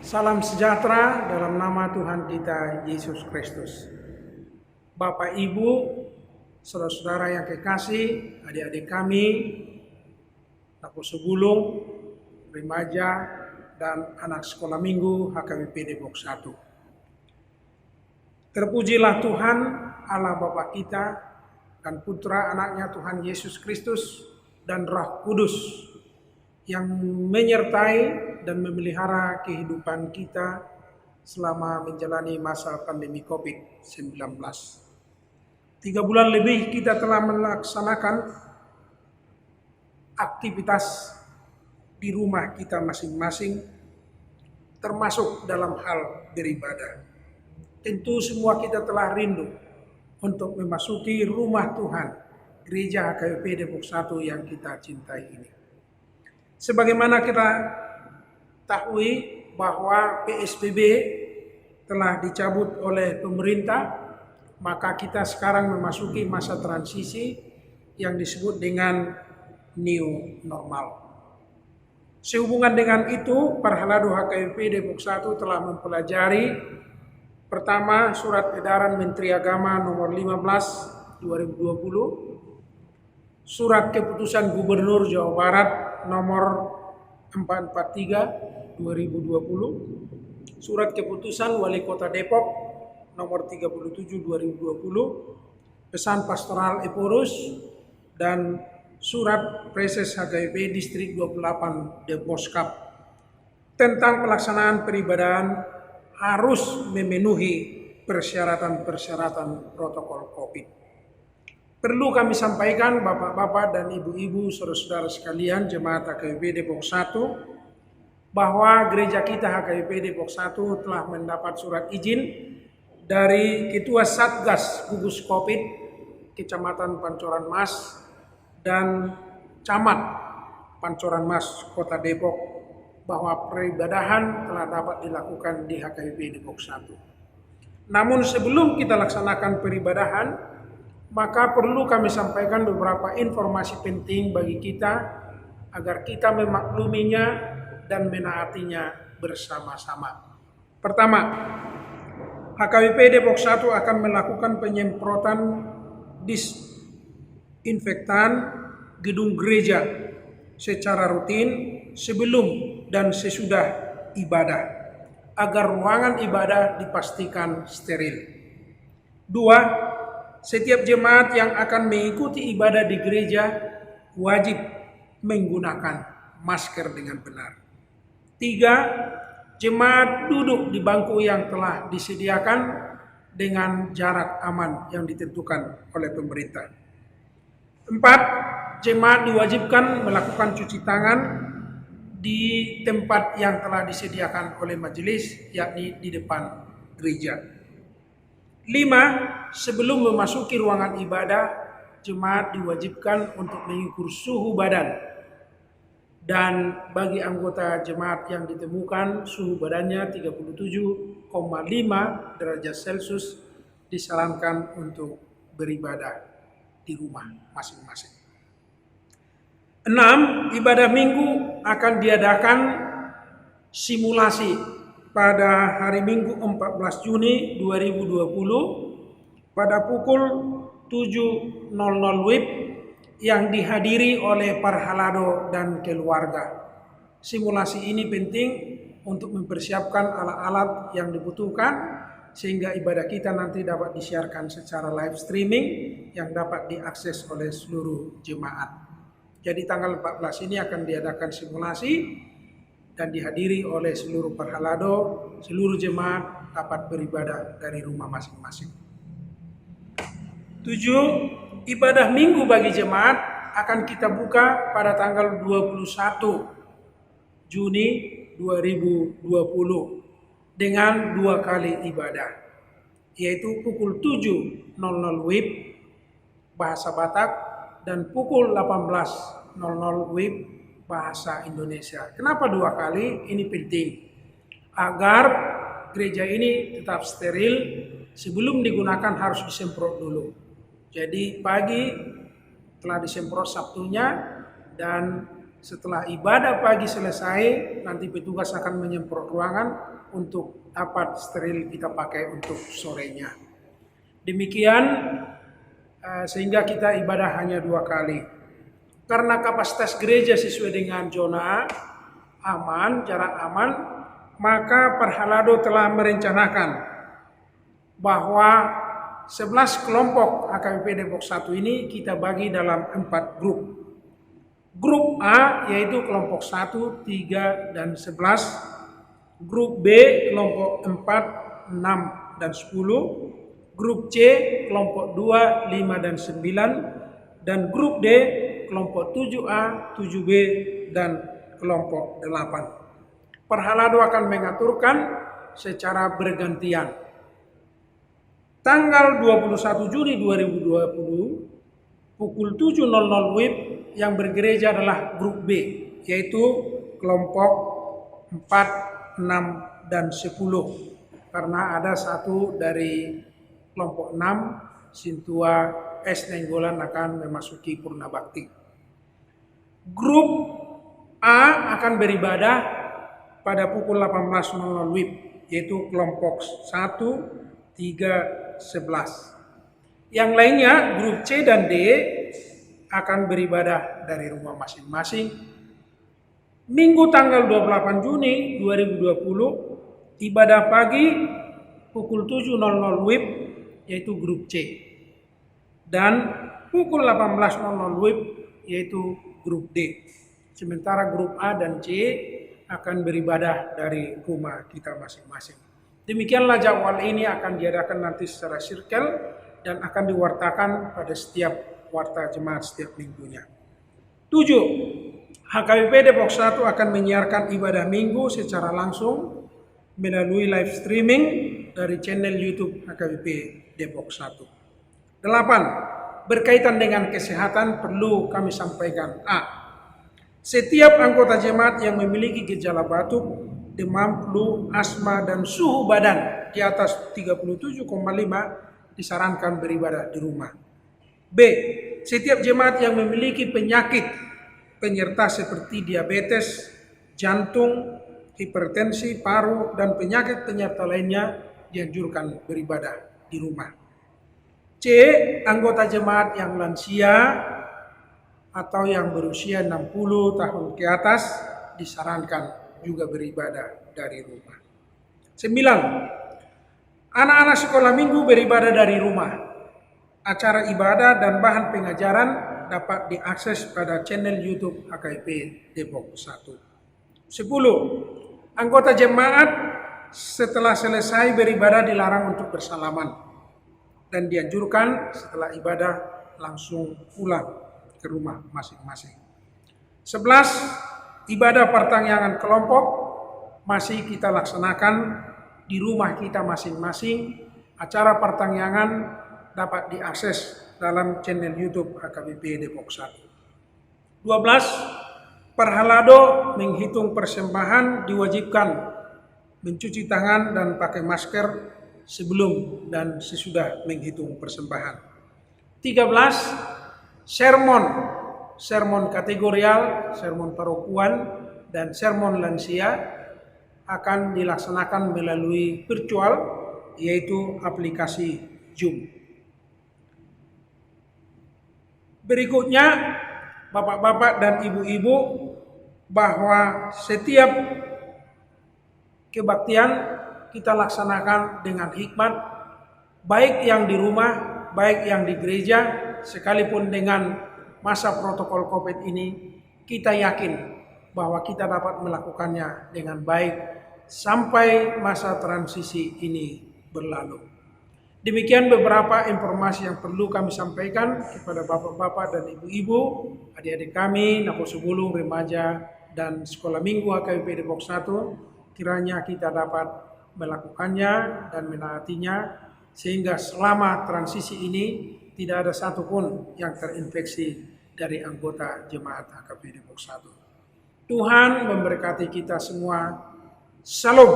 Salam sejahtera dalam nama Tuhan kita Yesus Kristus. Bapak Ibu, saudara-saudara yang kekasih, adik-adik kami, Tapo Sebulung, remaja, dan anak sekolah minggu HKBP Depok 1. Terpujilah Tuhan Allah Bapa kita dan Putra anaknya Tuhan Yesus Kristus dan Roh Kudus yang menyertai dan memelihara kehidupan kita selama menjalani masa pandemi COVID-19. 3 bulan lebih kita telah melaksanakan aktivitas di rumah kita masing-masing, termasuk dalam hal beribadah. Tentu semua kita telah rindu untuk memasuki rumah Tuhan, Gereja HKBP Depok 1 yang kita cintai ini. Sebagaimana kita ketahui bahwa PSBB telah dicabut oleh pemerintah, maka kita sekarang memasuki masa transisi yang disebut dengan new normal. Sehubungan dengan itu, Parhalado HKBP Depok 1 telah mempelajari pertama Surat Edaran Menteri Agama nomor 15 2020, Surat Keputusan Gubernur Jawa Barat nomor 443 2020, Surat Keputusan Wali Kota Depok nomor 37 2020, Pesan Pastoral Eporus, dan Surat Preses HKBP Distrik 28 Deposkap tentang pelaksanaan peribadahan harus memenuhi persyaratan-persyaratan protokol COVID. Perlu kami sampaikan Bapak-bapak dan Ibu-ibu, saudara-saudara sekalian jemaat HKBP Depok 1, bahwa gereja kita HKBP Depok 1 telah mendapat surat izin dari Ketua Satgas Gugus Covid Kecamatan Pancoran Mas dan Camat Pancoran Mas Kota Depok bahwa peribadahan telah dapat dilakukan di HKBP Depok 1. Namun sebelum kita laksanakan peribadahan, maka perlu kami sampaikan beberapa informasi penting bagi kita agar kita memakluminya dan menaatinya bersama-sama. Pertama, HKBP Depok 1 akan melakukan penyemprotan disinfektan gedung gereja secara rutin sebelum dan sesudah ibadah agar ruangan ibadah dipastikan steril. 2. Setiap jemaat yang akan mengikuti ibadah di gereja wajib menggunakan masker dengan benar. 3. Jemaat duduk di bangku yang telah disediakan dengan jarak aman yang ditentukan oleh pemerintah. 4. Jemaat diwajibkan melakukan cuci tangan di tempat yang telah disediakan oleh majelis, yakni di depan gereja. 5. Sebelum memasuki ruangan ibadah, jemaat diwajibkan untuk mengukur suhu badan. Dan bagi anggota jemaat yang ditemukan suhu badannya 37,5 derajat Celcius, disarankan untuk beribadah di rumah masing-masing. 6. Ibadah minggu akan diadakan simulasi pada hari Minggu 14 Juni 2020 pada pukul 7.00 WIB yang dihadiri oleh Parhalado dan keluarga. Simulasi ini penting untuk mempersiapkan alat-alat yang dibutuhkan sehingga ibadah kita nanti dapat disiarkan secara live streaming yang dapat diakses oleh seluruh jemaat. Jadi tanggal 14 ini akan diadakan simulasi dan dihadiri oleh seluruh Parhalado, seluruh jemaat dapat beribadah dari rumah masing-masing. 7. Ibadah minggu bagi jemaat akan kita buka pada tanggal 21 Juni 2020 dengan 2 kali ibadah, yaitu pukul 7.00 WIB bahasa Batak dan pukul 18.00 WIB bahasa Indonesia. Kenapa 2 kali? Ini penting agar gereja ini tetap steril. Sebelum digunakan harus disemprot dulu. Jadi pagi telah disemprot Sabtunya dan Setelah ibadah pagi selesai, nanti petugas akan menyemprot ruangan untuk dapat steril kita pakai untuk sorenya. Demikian sehingga kita ibadah hanya 2 kali. Karena kapasitas gereja sesuai dengan zona aman, jarak aman, maka Perhalado telah merencanakan bahwa 11 kelompok AKBP Depok 1 ini kita bagi dalam 4 grup. Grup A yaitu kelompok 1, 3, dan 11. Grup B kelompok 4, 6, dan 10. Grup C kelompok 2, 5, dan 9. Dan grup D kelompok 7A, 7B, dan kelompok 8. Perhalado akan mengaturkan secara bergantian. Tanggal 21 Juni 2020 pukul 7.00 WIB yang bergereja adalah grup B, yaitu kelompok 4, 6, dan 10. Karena ada satu dari kelompok 6, Sintua S. Nenggolan akan memasuki Purna Bakti. Grup A akan beribadah pada pukul 18.00 WIB, yaitu kelompok 1, 3, 11. Yang lainnya, grup C dan D akan beribadah dari rumah masing-masing. Minggu tanggal 28 Juni 2020, ibadah pagi pukul 7.00 WIB, yaitu grup C. Dan pukul 18.00 WIB, yaitu grup D. Sementara grup A dan C akan beribadah dari rumah kita masing-masing. Demikianlah jadwal ini akan diadakan nanti secara sirkel dan akan diwartakan pada setiap warta jemaat setiap minggunya. 7. HKBP Depok 1 akan menyiarkan ibadah minggu secara langsung melalui live streaming dari channel YouTube HKBP Depok 1. 8. Berkaitan dengan kesehatan perlu kami sampaikan. A. Setiap anggota jemaat yang memiliki gejala batuk, demam, flu, asma, dan suhu badan di atas 37,5 disarankan beribadah di rumah. B. Setiap jemaat yang memiliki penyakit penyerta seperti diabetes, jantung, hipertensi, paru, dan penyakit penyerta lainnya dianjurkan beribadah di rumah. C. Anggota jemaat yang lansia atau yang berusia 60 tahun ke atas disarankan juga beribadah dari rumah. 9. Anak-anak sekolah minggu beribadah dari rumah. Acara ibadah dan bahan pengajaran dapat diakses pada channel YouTube HKBP Depok 1. 10. Anggota jemaat setelah selesai beribadah dilarang untuk bersalaman dan dianjurkan setelah ibadah langsung pulang ke rumah masing-masing. 11. Ibadah pertangyangan kelompok masih kita laksanakan di rumah kita masing-masing. Acara pertangyangan dapat diakses dalam channel YouTube HKBP Depok 1. 12. Perhalado menghitung persembahan diwajibkan mencuci tangan dan pakai masker sebelum dan sesudah menghitung persembahan. 13. Sermon kategorial, sermon parokuan, dan sermon lansia akan dilaksanakan melalui virtual, yaitu aplikasi Zoom. Berikutnya, bapak-bapak dan ibu-ibu, bahwa setiap kebaktian kita laksanakan dengan hikmat, baik yang di rumah, baik yang di gereja, sekalipun dengan masa protokol COVID ini, kita yakin bahwa kita dapat melakukannya dengan baik sampai masa transisi ini berlalu. Demikian beberapa informasi yang perlu kami sampaikan kepada bapak-bapak dan ibu-ibu, adik-adik kami, Naposubulung, remaja, dan sekolah minggu HKBP Depok 1. Kiranya kita dapat melakukannya dan menaatinya, sehingga selama transisi ini tidak ada satupun yang terinfeksi dari anggota jemaat HKBP Depok 1. Tuhan memberkati kita semua. Salam.